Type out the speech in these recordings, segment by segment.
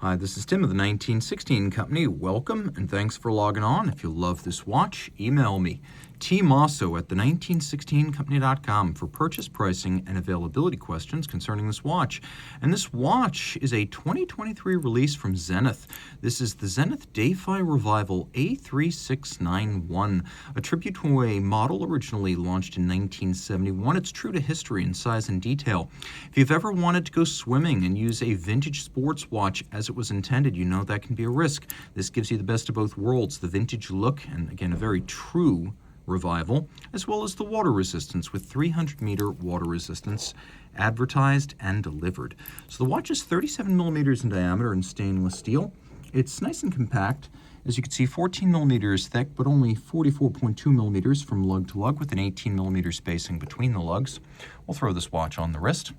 Hi, this is Tim of the 1916 Company. Welcome and thanks for logging on. If you love this watch, email me, Team Mosso at the1916company.com for purchase, pricing, and availability questions concerning this watch. And this watch is a 2023 release from Zenith. This is the Zenith Defy Revival A3691, a tribute to a model originally launched in 1971. It's true to history in size and detail. If you've ever wanted to go swimming and use a vintage sports watch as it was intended, you know that can be a risk. This gives you the best of both worlds, the vintage look, and again, a very true revival, as well as the water resistance with 300-meter water resistance advertised and delivered. So the watch is 37 millimeters in diameter in stainless steel. It's nice and compact. As you can see, 14 millimeters thick, but only 44.2 millimeters from lug to lug with an 18 millimeter spacing between the lugs. We'll throw this watch on the wrist.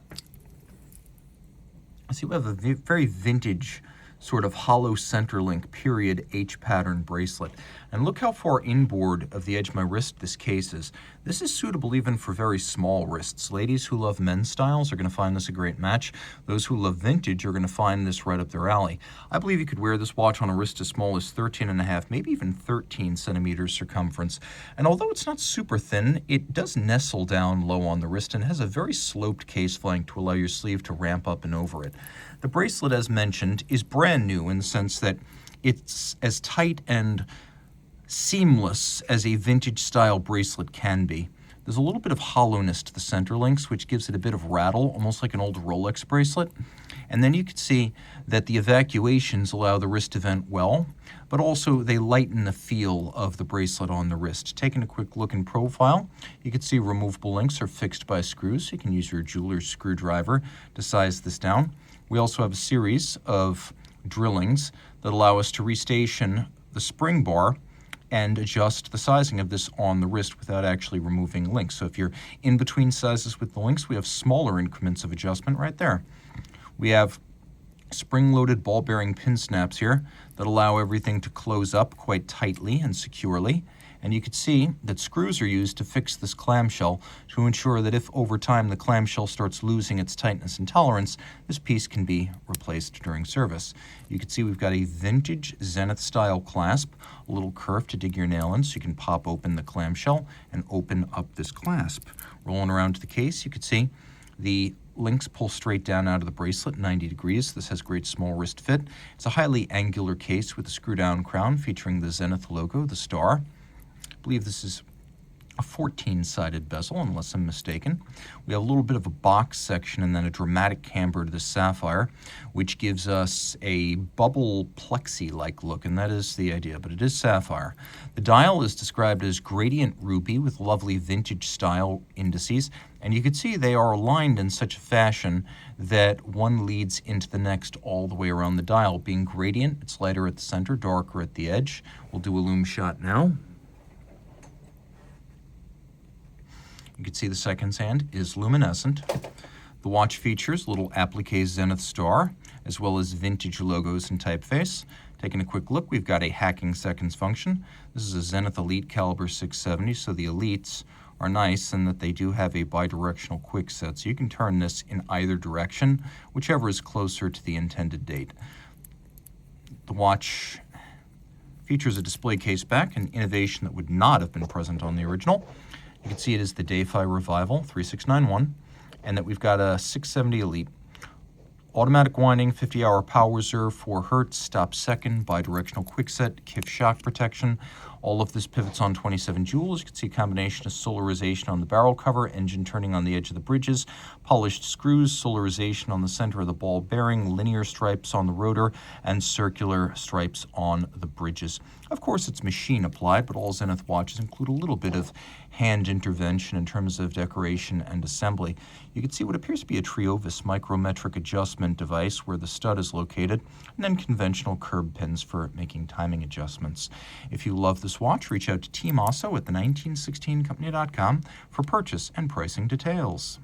See, we have a very vintage sort of hollow center link period H pattern bracelet. And look how far inboard of the edge of my wrist this case is. This is suitable even for very small wrists. Ladies who love men's styles are going to find this a great match. Those who love vintage are going to find this right up their alley. I believe you could wear this watch on a wrist as small as 13.5, maybe even 13 centimeters circumference. And although it's not super thin, it does nestle down low on the wrist and has a very sloped case flank to allow your sleeve to ramp up and over it. The bracelet, as mentioned, is brand new in the sense that it's as tight and seamless as a vintage style bracelet can be. There's a little bit of hollowness to the center links, which gives it a bit of rattle, almost like an old Rolex bracelet. And then you can see that the evacuations allow the wrist to vent well, but also they lighten the feel of the bracelet on the wrist. Taking a quick look in profile, you can see removable links are fixed by screws. You can use your jeweler's screwdriver to size this down. We also have a series of drillings that allow us to restation the spring bar and adjust the sizing of this on the wrist without actually removing links. So if you're in between sizes with the links, we have smaller increments of adjustment right there. We have spring-loaded ball bearing pin snaps here that allow everything to close up quite tightly and securely. And you can see that screws are used to fix this clamshell to ensure that if over time the clamshell starts losing its tightness and tolerance, this piece can be replaced during service. You can see we've got a vintage Zenith style clasp, a little curve to dig your nail in so you can pop open the clamshell and open up this clasp. Rolling around to the case, you can see the links pull straight down out of the bracelet 90 degrees. This has great small wrist fit. It's a highly angular case with a screw down crown featuring the Zenith logo, the star. I believe this is a 14-sided bezel, unless I'm mistaken. We have a little bit of a box section and then a dramatic camber to the sapphire, which gives us a bubble plexi-like look, and that is the idea, but it is sapphire. The dial is described as gradient ruby with lovely vintage style indices, and you can see they are aligned in such a fashion that one leads into the next all the way around the dial. Being gradient, it's lighter at the center, darker at the edge. We'll do a lume shot now. You can see the seconds hand is luminescent. The watch features a little applique Zenith star, as well as vintage logos and typeface. Taking a quick look, we've got a hacking seconds function. This is a Zenith Elite caliber 670, so the Elites are nice in that they do have a bidirectional quick set, so you can turn this in either direction, whichever is closer to the intended date. The watch features a display case back, an innovation that would not have been present on the original. You can see it is the Defy Revival 3691, and that we've got a 670 Elite. Automatic winding, 50-hour power reserve, 4 Hertz, stop second, bidirectional quickset, KIF shock protection. All of this pivots on 27 jewels. You can see a combination of solarization on the barrel cover, engine turning on the edge of the bridges, polished screws, solarization on the center of the ball bearing, linear stripes on the rotor, and circular stripes on the bridges. Of course, it's machine applied, but all Zenith watches include a little bit of hand intervention in terms of decoration and assembly. You can see what appears to be a Triovis micrometric adjustment device where the stud is located, and then conventional curb pins for making timing adjustments. If you love this watch, reach out to Team Mosso at the1916company.com for purchase and pricing details.